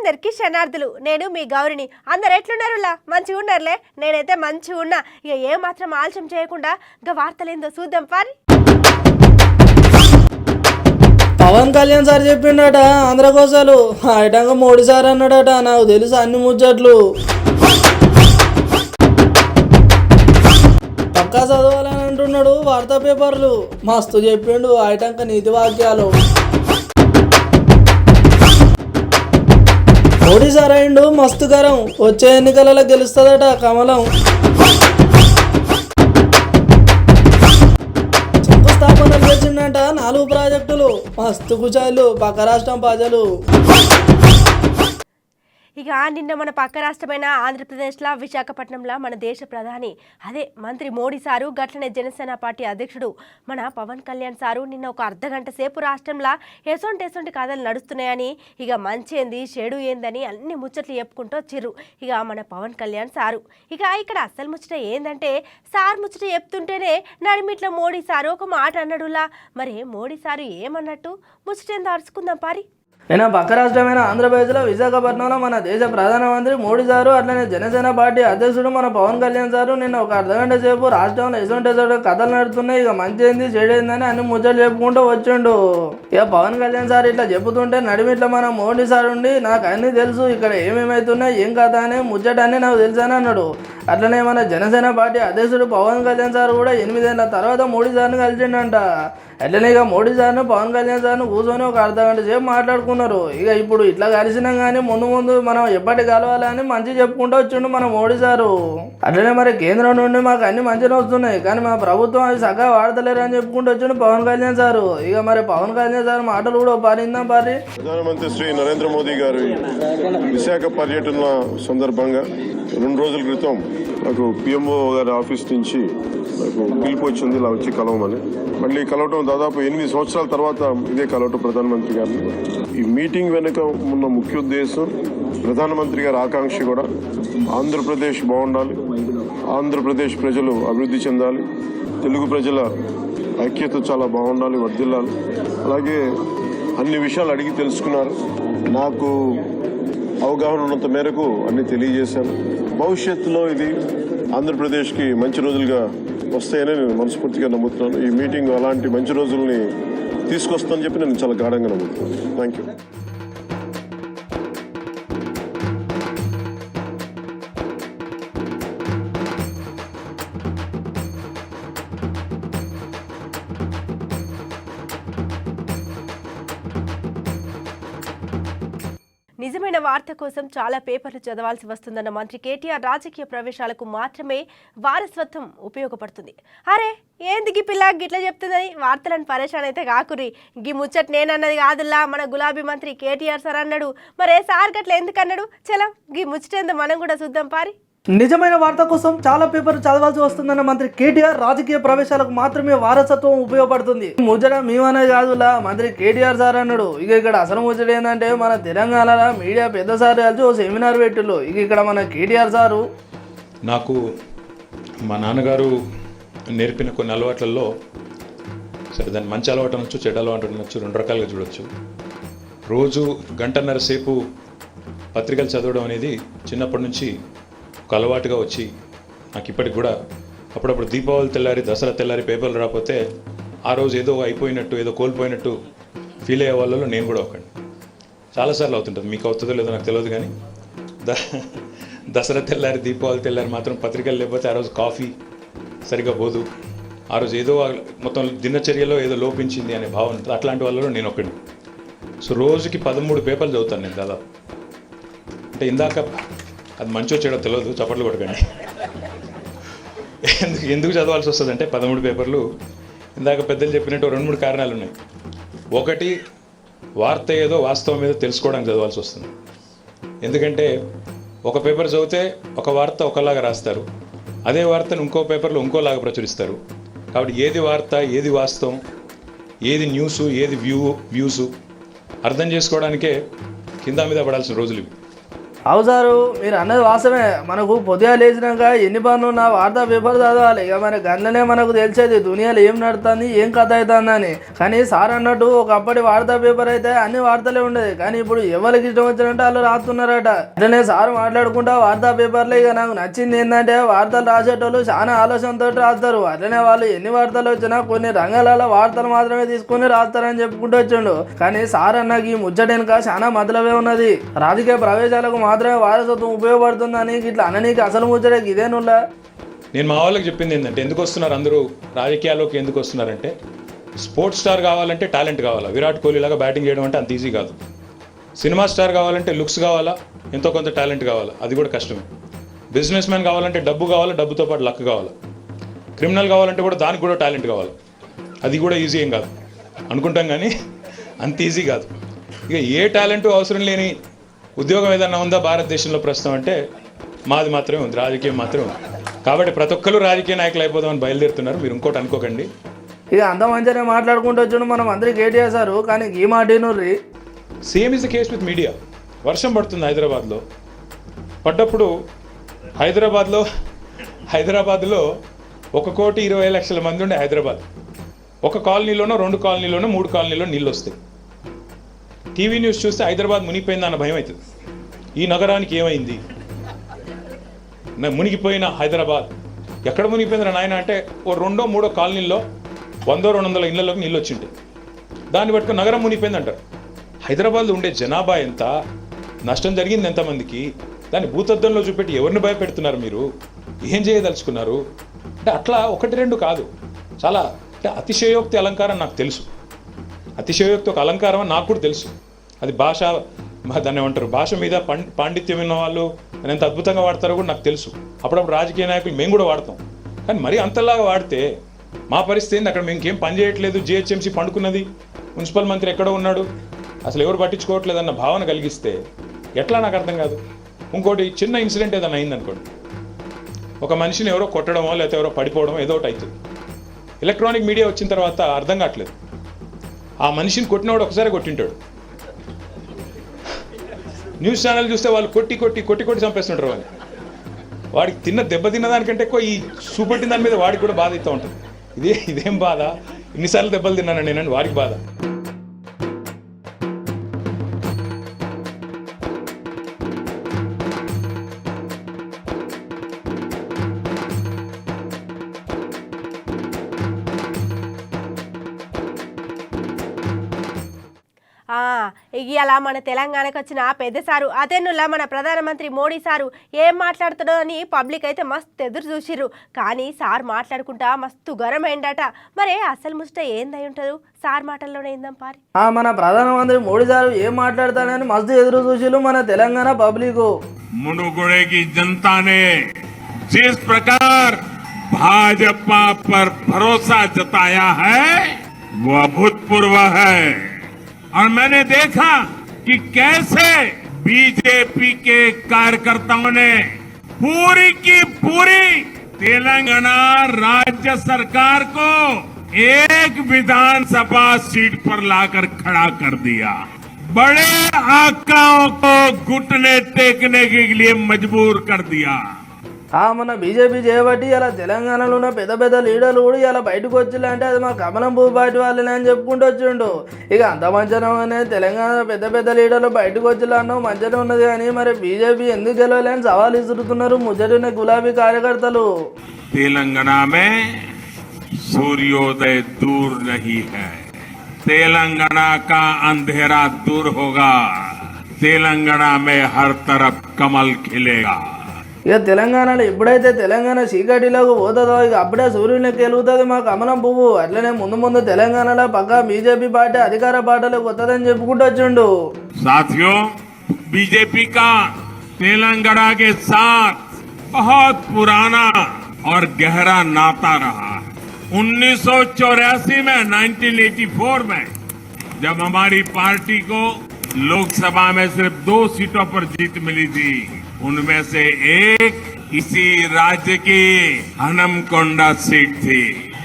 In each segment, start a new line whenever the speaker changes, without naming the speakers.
అందరికీ శనార్థులు. నేను మీ గౌరిని. అందరు ఎట్లున్నారులా? మంచిగా ఉన్నారులే. నేనైతే మంచిగా ఉన్నా. ఇక ఏ మాత్రం ఆలస్యం చేయకుండా గా వార్తలేందో చూద్దాం పారి.
పవన్ కళ్యాణ్ సార్ చెప్పిండట ఆంధ్రకోశాలు ఐటంగా మోడీ సార్ అన్నాడట. నాకు తెలుసు అన్ని ముచ్చట్లు. పక్కా చదవాలని అంటున్నాడు వార్తా పేపర్లు. మస్తు చెప్పిండు ఐటంక నీతి వాక్యాలు. మోడీ సార్ అయిండు మస్తు గరం. వచ్చే ఎన్నికలలో గెలుస్తుందట కమలం. శంకుస్థాపనలు చేసిండట 4 ప్రాజెక్టులు. మస్తు కుచాయిలు పక్క రాష్ట్రం ప్రజలు.
ఇక నిన్న మన పక్క రాష్ట్రమైన ఆంధ్రప్రదేశ్లో విశాఖపట్నంలో మన దేశ ప్రధాని అదే మంత్రి మోడీ సారు గట్లనే జనసేన పార్టీ అధ్యక్షుడు మన పవన్ కళ్యాణ్ సారు నిన్న ఒక అర్ధగంట సేపు రాష్ట్రంలో ఎసొంటి కథలు నడుస్తున్నాయని ఇక మంచి ఏంది చెడు ఏందని అన్ని ముచ్చట్లు చెప్పుకుంటూ వచ్చిర్రు ఇక మన పవన్ కళ్యాణ్ సారు. ఇక ఇక్కడ అసలు ముచ్చట ఏందంటే సార్ ముచ్చట చెప్తుంటేనే నడిమిట్ల మోడీ సారు ఒక మాట అన్నాడులా. మరి మోడీ సారు ఏమన్నట్టు ముచ్చటేందో అరుచుకుందాం పారి.
నిన్న పక్క రాష్ట్రమైన ఆంధ్రప్రదేశ్లో విశాఖపట్నంలో మన దేశ ప్రధానమంత్రి మోడీ సారు అట్లనే జనసేన పార్టీ అధ్యక్షుడు మన పవన్ కళ్యాణ్ సారు నిన్న ఒక అర్ధగంట సేపు రాష్ట్రంలో ఎసొంటి కథలు నడుతున్నాయి. ఇక మంచి ఏంది చెడైందని అన్ని ముచ్చట్లు చెప్పుకుంటూ వచ్చిండు. ఇక పవన్ కళ్యాణ్ సార్ ఇట్లా చెప్పుతుంటే నడిమిట్లా మన మోడీ సార్ ఉండి నాకు అన్నీ తెలుసు, ఇక్కడ ఏమేమవుతున్నాయి ఏం కథ అని ముచ్చట అన్నీ నాకు తెలుసు అని అన్నాడు. అట్లనే మన జనసేన పార్టీ అధ్యక్షుడు పవన్ కళ్యాణ్ సార్ కూడా 8 ఏళ్ల తర్వాత మోడీ సార్ని కలిసిండంట. అట్లనే ఇక మోడీ సార్ను పవన్ కళ్యాణ్ సార్ను కూర్చొని ఒక అర్ధగంట సేపు మాట్లాడుకున్నారు. ఇక ఇప్పుడు ఇట్లా కలిసినాం కానీ ముందు మనం ఎప్పటి కలవాలని మంచి చెప్పుకుంటూ వచ్చిండు మన మోడీ సారు. అట్లనే మరి కేంద్రం నుండి మాకు అన్ని మంచిగా వస్తున్నాయి కానీ మా ప్రభుత్వం అవి సగగా వాడతలేరు అని చెప్పుకుంటూ వచ్చిండు పవన్ కళ్యాణ్ సారు. ఇక మరి పవన్ కళ్యాణ్ సార్ మాటలు కూడా పారిందాం పారి.
ప్రధానమంత్రి శ్రీ నరేంద్ర మోదీ గారు విశాఖ పర్యటన సందర్భంగా 2 రోజుల క్రితం నాకు పిఎంఓ గారి ఆఫీస్ నుంచి నాకు పిలుపు వచ్చింది ఇలా వచ్చి కలవమని. మళ్ళీ కలవటం దాదాపు 8 సంవత్సరాల తర్వాత ఇదే కలవటం ప్రధానమంత్రి గారిని. ఈ మీటింగ్ వెనుక ఉన్న ముఖ్య ఉద్దేశం ప్రధానమంత్రి గారి ఆకాంక్ష కూడా ఆంధ్రప్రదేశ్ బాగుండాలి, ఆంధ్రప్రదేశ్ ప్రజలు అభివృద్ధి చెందాలి, తెలుగు ప్రజల ఐక్యత చాలా బాగుండాలి, వర్ధిల్లాలి. అలాగే అన్ని విషయాలు అడిగి తెలుసుకున్నారు. నాకు అవగాహన ఉన్నంత మేరకు అన్ని తెలియజేశాను. భవిష్యత్తులో ఇది ఆంధ్రప్రదేశ్కి మంచి రోజులుగా వస్తాయని నేను మనస్ఫూర్తిగా నమ్ముతున్నాను. ఈ మీటింగ్ అలాంటి మంచి రోజుల్ని తీసుకొస్తుందని చెప్పి నేను చాలా గాఢంగా నమ్ముతున్నాను. Thank you.
నిజమైన వార్త కోసం చాలా పేపర్లు చదవాల్సి వస్తుందన్న మంత్రి కేటీఆర్ రాజకీయ ప్రవేశాలకు మాత్రమే వారసత్వం ఉపయోగపడుతుంది. అరే ఏంది గీ పిల్ల గిట్లా చెప్తుందని వార్తలను పరేషాన్ అయితే కాకుర్రి. గీ ముచ్చట్ నేనన్నది కాదుల్లా, మన గులాబీ మంత్రి కేటీఆర్ సార్ అన్నాడు. మరే సార్ గట్ల ఎందుకు అన్నాడు? చలో గీ ముచ్చటేందో మనం కూడా చూద్దాం పారి.
నిజమైన వార్త కోసం చాలా పేపర్లు చదవాల్సి వస్తుందన్న మంత్రి కేటీఆర్ రాజకీయ ప్రవేశాలకు మాత్రమే వారసత్వం ఉపయోగపడుతుంది. ముచ్చట మేమనేది కాదులా, మంత్రి కేటీఆర్ సార్ అన్నాడు. ఇక ఇక్కడ అసలు ముచ్చట ఏంటంటే మన తెలంగాణలో మీడియా పెద్ద సార్ కలిసి ఓ సెమినార్ పెట్టిళ్ళు. ఇక ఇక్కడ మన కేటీఆర్ సారు
నాకు మా నాన్నగారు నేర్పిన కొన్ని అలవాట్లలో సరే దాన్ని మంచి అలవాటు అనొచ్చు, చెడ్డ అలవాటు అనొచ్చు, 2 రకాలుగా చూడొచ్చు. రోజు 1.5 గంట సేపు పత్రికలు చదవడం అనేది చిన్నప్పటి నుంచి ఒక అలవాటుగా వచ్చి నాకు ఇప్పటికి కూడా అప్పుడప్పుడు దీపావళి తెల్లారి దసరా తెల్లారి పేపర్లు రాకపోతే ఆ రోజు ఏదో అయిపోయినట్టు ఏదో కోల్పోయినట్టు ఫీల్ అయ్యే వాళ్ళలో నేను కూడా ఒకటి. చాలాసార్లు అవుతుంటుంది, మీకు అవుతుందో లేదో నాకు తెలియదు కానీ దసరా తెల్లారి దీపావళి తెల్లారి మాత్రం పత్రికలు లేకపోతే ఆ రోజు కాఫీ సరిగా పోదు, ఆ రోజు ఏదో మొత్తం దినచర్యలో ఏదో లోపించింది అనే భావన ఉంటుంది. అట్లాంటి వాళ్ళలో నేను ఒకటి. సో రోజుకి 13 పేపర్లు చదువుతాను నేను దాదాపు. అంటే ఇందాక అది మంచో చెడో తెలియదు, చప్పట్లు కొట్టకండి. ఎందుకు చదవాల్సి వస్తుంది అంటే 13 పేపర్లు ఇందాక పెద్దలు చెప్పినట్టు 2-3 కారణాలు ఉన్నాయి. ఒకటి, వార్త ఏదో వాస్తవం ఏదో తెలుసుకోవడానికి చదవాల్సి వస్తుంది. ఎందుకంటే ఒక పేపర్ చదివితే ఒక వార్త ఒకలాగా రాస్తారు, అదే వార్తను ఇంకో పేపర్లో ఇంకోలాగా ప్రచురిస్తారు. కాబట్టి ఏది వార్త, ఏది వాస్తవం, ఏది న్యూసు, ఏది వ్యూసు అర్థం చేసుకోవడానికే కింద మీద పడాల్సిన రోజులు ఇవి.
అవు సారు మీరు అన్నది వాస్తవమే. మనకు పొద్దుగా లేచినాక ఎన్ని పనులు ఉన్నా వార్తా పేపర్ చదవాలి. ఇక మన గంటలనే మనకు తెలిసేది దునియాలో ఏం నడుతుంది ఏం కథ అవుతుందని. కానీ సార్ అన్నట్టు ఒకప్పటి వార్తా పేపర్ అయితే అన్ని వార్తలే ఉండేది. కానీ ఇప్పుడు ఎవరికి ఇష్టం వచ్చినట్టు వాళ్ళు రాస్తున్నారట. అట్లనే సార్ మాట్లాడుకుంటా వార్తా పేపర్లో ఇక నాకు నచ్చింది ఏంటంటే వార్తలు రాసేటోళ్ళు చాలా ఆలోచనతో రాస్తారు. అట్లనే వాళ్ళు ఎన్ని వార్తలు వచ్చినా కొన్ని రంగాలలో వార్తలు మాత్రమే తీసుకుని రాస్తారని చెప్పుకుంటూ వచ్చిండు. కానీ సార్ అన్నకి ఈ ముచ్చటెనక చాలా మతలవే ఉన్నది. రాజకీయ ప్రవేశాలకు మాత్రమే వారసత్వం ఉపయోగపడుతుందని ఇట్లా అననీకి అసలు ముచ్చటకి ఇదేనుల్లా.
నేను మా వాళ్ళకి చెప్పింది ఏంటంటే ఎందుకు వస్తున్నారు అందరూ రాజకీయాల్లోకి ఎందుకు వస్తున్నారంటే స్పోర్ట్స్ స్టార్ కావాలంటే టాలెంట్ కావాలా. విరాట్ కోహ్లీ లాగా బ్యాటింగ్ చేయడం అంటే అంత ఈజీ కాదు. సినిమా స్టార్ కావాలంటే లుక్స్ కావాలా, ఎంతో కొంత టాలెంట్ కావాలా, అది కూడా కష్టమే. బిజినెస్ మ్యాన్ కావాలంటే డబ్బు కావాలా, డబ్బుతో పాటు లక్ కావాలా. క్రిమినల్ కావాలంటే కూడా దానికి కూడా టాలెంట్ కావాలి. అది కూడా ఈజీ ఏం కాదు అనుకుంటాం, కానీ అంత ఈజీ కాదు. ఇక ఏ టాలెంట్ అవసరం లేని ఉద్యోగం ఏదన్నా ఉందా భారతదేశంలో ప్రస్తుతం అంటే మాది మాత్రమే ఉంది, రాజకీయం మాత్రమే ఉంది. కాబట్టి ప్రతి ఒక్కరు రాజకీయ నాయకులు అయిపోదామని బయలుదేరుతున్నారు. మీరు ఇంకోటి అనుకోకండి.
ఇక అంత మంచిగానే మాట్లాడుకుంటూ వచ్చాడు మనం అందరికి ఏటి చేశారు. కానీ ఈ మాటేనుర్రి
same is the case with media. వర్షం పడుతుంది హైదరాబాద్లో. పడ్డప్పుడు హైదరాబాద్లో 1,20,00,000 మంది ఉండే హైదరాబాద్. ఒక కాలనీలోనో 2 కాలనీలోనో 3 కాలనీలో నీళ్ళు వస్తాయి. టీవీ న్యూస్ చూస్తే హైదరాబాద్ మునిగిపోయిందన్న భయం అవుతుంది. ఈ నగరానికి ఏమైంది, మునిగిపోయిన హైదరాబాద్ ఎక్కడ మునిగిపోయిందిరా నాయన అంటే ఓ 2-3 కాలనీల్లో 100-200 ఇళ్లలోకి నీళ్ళు వచ్చింటాయి. దాన్ని పట్టుకుని నగరం మునిగిపోయింది అంటారు. హైదరాబాద్లో ఉండే జనాభా ఎంత, నష్టం జరిగింది ఎంతమందికి, దాన్ని భూతద్దంలో చూపెట్టి ఎవరిని భయపెడుతున్నారు, మీరు ఏం చేయదలుచుకున్నారు అంటే అట్లా 1-2 కాదు, చాలా అంటే అతిశయోక్తి అలంకారం నాకు తెలుసు. అతిశయోక్తి ఒక అలంకారం అని నాకు కూడా తెలుసు. అది భాష, దాన్ని ఏమంటారు, భాష మీద పాండిత్యం ఉన్న వాళ్ళు ఎంత అద్భుతంగా వాడతారో కూడా నాకు తెలుసు. అప్పుడప్పుడు రాజకీయ నాయకులు మేము కూడా వాడతాం. కానీ మరీ అంతలాగా వాడితే మా పరిస్థితి ఏంది, అక్కడ మేము ఇంకేం పని చేయట్లేదు, జిహెచ్ఎంసీ పండుకున్నది, మున్సిపల్ మంత్రి ఎక్కడో ఉన్నాడు, అసలు ఎవరు పట్టించుకోవట్లేదు అన్న భావన కలిగిస్తే ఎట్లా నాకు అర్థం కాదు. ఇంకోటి చిన్న ఇన్సిడెంట్ ఏదైనా అయిందనుకోండి, ఒక మనిషిని ఎవరో కొట్టడమో లేకపోతే ఎవరో పడిపోవడమో ఏదో ఒకటి అవుతుంది. ఎలక్ట్రానిక్ మీడియా వచ్చిన తర్వాత అర్థం కావట్లేదు, ఆ మనిషిని కొట్టినవాడు ఒకసారి కొట్టింటాడు. న్యూస్ ఛానల్ చూస్తే వాళ్ళు కొట్టి చంపేస్తుంటారు. వాడికి దెబ్బ తిన్నదానికంటే ఎక్కువ ఈ చూపెట్టిన దాని మీద వాడికి కూడా బాధ అవుతూ ఉంటుంది. ఇదేం బాధ, ఇన్నిసార్లు దెబ్బలు తిన్నాను నేనని వాడికి బాధ.
ఇవాళ మన తెలంగాణకు వచ్చిన పెద్ద సారు అతనులా మన ప్రధానమంత్రి మోడీ సారు ఏం మాట్లాడుతాడో అని పబ్లిక్ అయితే మస్తు ఎదురు చూసిర్రు. కానీ సార్ మాట్లాడుకుంటా మస్తు గరమైందట. మరే అసలు ముచ్చట ఏందై ఉంటారు సార్ మాటల్లోనే ఏందాం పారి.
మన ప్రధానమంత్రి మోడీ సారు ఏం మాట్లాడతాడని మస్తు ఎదురు చూసిర్రు మన తెలంగాణ పబ్లిక్.
मुनुगुड़े की जनता ने जिस प्रकार भाजपा पर भरोसा जताया है वो अभूतपूर्व है। और मैंने देखा कि कैसे बीजेपी के कार्यकर्ताओं ने पूरी की पूरी तेलंगाना राज्य सरकार को एक विधानसभा सीट पर लाकर खड़ा कर दिया। बड़े आकाओं को घुटने टेकने के लिए मजबूर कर दिया।
మన బీజేపీ చేయబట్టి ఇలా తెలంగాణలో ఉన్న పెద్ద పెద్ద లీడర్లు కూడా ఇలా బయటకు వచ్చిందంటే అది మా కమలం పువ్వు పార్టీ వాళ్ళని అని చెప్పుకుంటూ వచ్చిండు. ఇక అంత మంచిగానే తెలంగాణ పెద్ద పెద్ద లీడర్లు బయటకు వచ్చిందన్నావు మంచిగా ఉన్నది. కానీ మరి బీజేపీ ఎందుకు గెలవలేని సవాల్ ఇస్తున్నారు ముచ్చటిన గులాబీ కార్యకర్తలు.
तेलंगाना में सूर्योदय दूर नहीं है, तेलंगाना का अंधेरा दूर होगा, तेलंगाना में हर तरफ कमल खिलेगा।
ఇక తెలంగాణలో ఎప్పుడైతే తెలంగాణ చీకటిలోకి పోతుందో ఇక అప్పుడే సూర్యునికి వెలుగుతుంది మా కమలం పువ్వు. అట్లనే ముందు తెలంగాణలో పక్కా బీజేపీ పార్టీ అధికార పార్టీలోకి వస్తుందని చెప్పుకుంటూ వచ్చిండు.
साथियों, बीजेपी का तेलंगाना के साथ बहुत पुराना और गहरा नाता रहा है। 1984 में 1984 में जब हमारी पार्टी को लोकसभा में सिर्फ 2 सीटों पर जीत मिली थी, उनमें से एक इसी राज्य की हनमकोंडा सीट थी।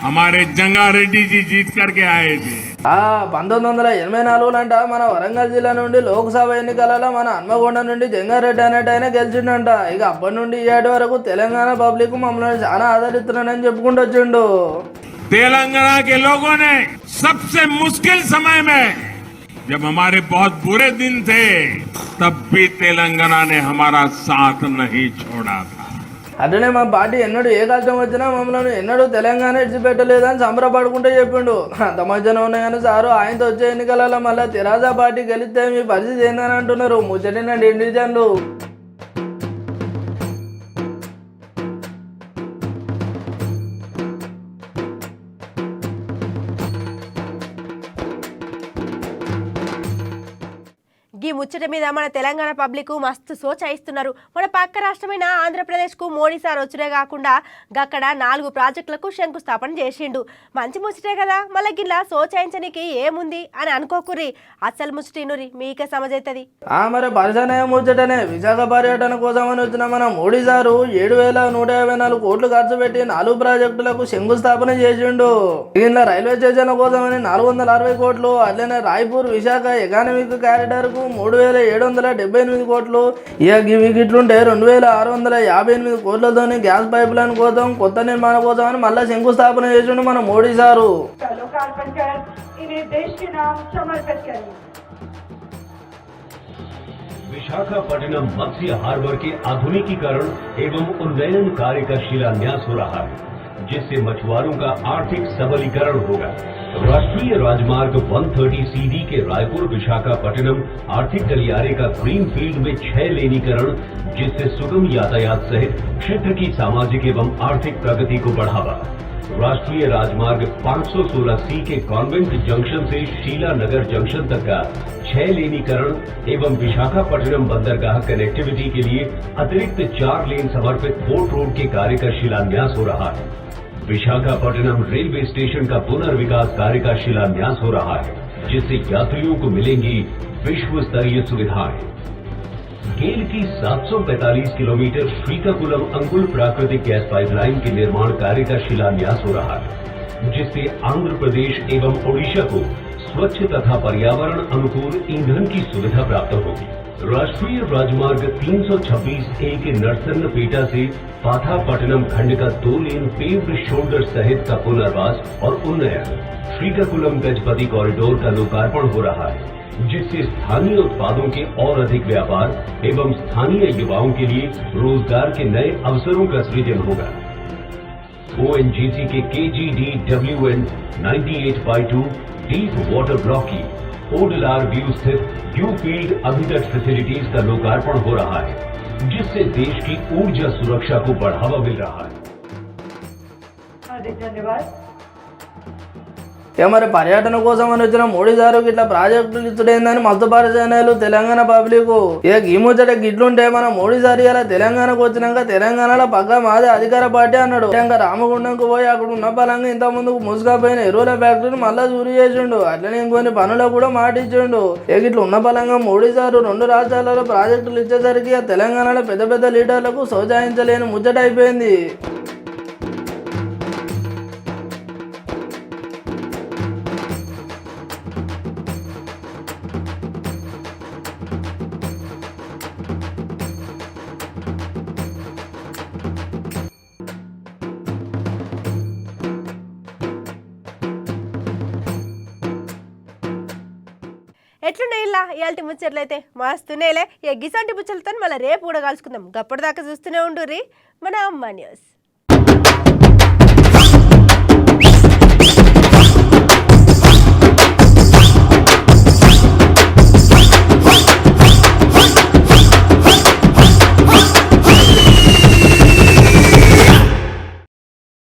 हमारे जंगा रेड्डी जी जीत करके आए थे।
1984 మన వరంగల్ జిల్లా నుండి లోక్సభ ఎన్నికలలో మన హన్మకొండ నుండి జంగారెడ్డి అనేట ఆయన గెలిచిండంట. ఇక అప్పటి నుండి ఏడు వరకు తెలంగాణ పబ్లిక్ మమ్మల్ని చాలా ఆదరిస్తున్నానని చెప్పుకుంటూ వచ్చిండు.
तेलंगाना के लोगों ने सबसे मुश्किल समय में जब हमारे बहुत बुरे दिन थे तब भी तेलंगाना ने हमारा साथ नहीं छोड़ा था.
అట్లనే మా పార్టీ ఎన్నడూ ఏ కష్టం వచ్చినా మమ్మల్ని ఎన్నడూ తెలంగాణ ఇడిచిపెట్టలేదని సంబరపడుకుంటూ చెప్పిండు. అంత మధ్యన ఉన్నాయి కానీ సారు ఆయనతో వచ్చే ఎన్నికలలో మళ్ళీ తెరాస పార్టీ గెలిస్తే మీ పరిస్థితి ఏందని అంటున్నారు ముచ్చటినండి ఇండివిజన్లు.
ఈ ముచ్చట మీద మన తెలంగాణ పబ్లిక్ మస్తు సోచాయిస్తున్నారు. మన పక్క రాష్ట్రమైన ఆంధ్రప్రదేశ్కు మోడీ సార్ వచ్చుడే కాకుండా గక్కడ 4 ప్రాజెక్టులకు శంకుస్థాపన చేసిండు. మంచి ముచ్చటే కదా, మళ్ళీ గిట్లా సోచాయించనికి ఏముంది అని అనుకోకుర్రి. అసలు ముచ్చటినురి మీకే సమజైతుంది.
మరి పరిసనే ముచ్చటనే విశాఖ పర్యటన కోసమని వచ్చిన మన మోడీ సారు 7,154 కోట్లు ఖర్చు పెట్టి 4 ప్రాజెక్టులకు శంకుస్థాపన చేసిండు. దీనిలో రైల్వే స్టేషన్ల కోసమని 460 కోట్లు, అట్లనే రాయ్పూర్ విశాఖ ఎకానమిక్ కారిడార్ కు 3,778 కోట్లు, ఇక ఇట్లుంటే 2,658 కోట్లతోని గ్యాస్ పైప్ లైన్ కోసం కొత్త నిర్మాణం కోసం అని మళ్ళీ శంకుస్థాపన చేసిండు మన మోడీ సారు.
विशाखापट्टनम मत्स्य हार्बर के आधुनिकीकरण एवं उन्नयन कार्य का शिलान्यास हो रहा है, जिससे मछुआरों का आर्थिक सबलीकरण होगा. राष्ट्रीय राजमार्ग 130 सीडी के रायपुर विशाखापट्टनम आर्थिक गलियारे का ग्रीनफील्ड में 6 लेनीकरण, जिससे सुगम यातायात सहित क्षेत्र की सामाजिक एवं आर्थिक प्रगति को बढ़ावा. राष्ट्रीय राजमार्ग 516 सी के कॉन्वेंट जंक्शन से शीला नगर जंक्शन तक का 6 लेनीकरण एवं विशाखापट्टनम बंदरगाह कनेक्टिविटी के लिए अतिरिक्त 4 लेन समर्पित बोट रोड के कार्य का शिलान्यास हो रहा है. विशाखापट्टनम रेलवे स्टेशन का पुनर्विकास कार्य का शिलान्यास हो रहा है, जिससे यात्रियों को मिलेंगी विश्व स्तरीय सुविधाएं. गेल की 745 किलोमीटर श्रीकाकुलम अंगुल प्राकृतिक गैस पाइपलाइन के निर्माण कार्य का शिलान्यास हो रहा है, जिससे आंध्र प्रदेश एवं ओडिशा को स्वच्छ तथा पर्यावरण अनुकूल ईंधन की सुविधा प्राप्त होगी. राष्ट्रीय राजमार्ग 326A के नरसन्नपेटा से पाथापट्टनम खंड का 2 लेन पेव्ड शोल्डर सहित का पुनर्वास और उन्नयन. श्रीकाकुलम गजपति कॉरिडोर का लोकार्पण हो रहा है, जिससे स्थानीय उत्पादों के और अधिक व्यापार एवं स्थानीय युवाओं के लिए रोजगार के नए अवसरों का सृजन होगा. ONGC के KGDWN 98/2 डीप वाटर ब्लॉक की ओडलार व्यू स्थित व्यू फील्ड अभितट फैसिलिटीज का लोकार्पण हो रहा है, जिससे देश की ऊर्जा सुरक्षा को बढ़ावा मिल रहा है.
धन्यवाद. మరి పర్యటన కోసం అని వచ్చిన మోడీ సారు ఇట్లా ప్రాజెక్టులు ఇచ్చుడైందని మస్తు పరిచయాలు తెలంగాణ పబ్లిక్. ఇక ఈ ముచ్చట గిట్లుంటే మన మోడీ సార్ ఇలా తెలంగాణకు వచ్చినాక తెలంగాణలో పక్క మాదే అధికార పార్టీ అన్నాడు. ఇంకా రామగుండంకు పోయి అక్కడ ఉన్న బలంగా ఇంత ముందుకు ముసుకపోయిన ఎరువుల ఫ్యాక్టరీని మళ్ళా చూరి చేసిండు. అట్లనే ఇంకొన్ని పనులకు కూడా మాటిచ్చిండు. ఇక ఇట్లా ఉన్న బలంగా మోడీ సారు 2 రాష్ట్రాలలో ప్రాజెక్టులు ఇచ్చేసరికి తెలంగాణలో పెద్ద పెద్ద లీడర్లకు సోచాయించలేని ముచ్చట అయిపోయింది.
ఎట్లున్నాయి ఇలా ఇయాల్టి ముచ్చట్లయితే మస్తునేలే. గిసంటి ముచ్చలతో మళ్ళీ రేపు కూడా కలుసుకుందాం. గప్పటిదాకా చూస్తూనే ఉండుర్రి మన అమ్మ న్యూస్.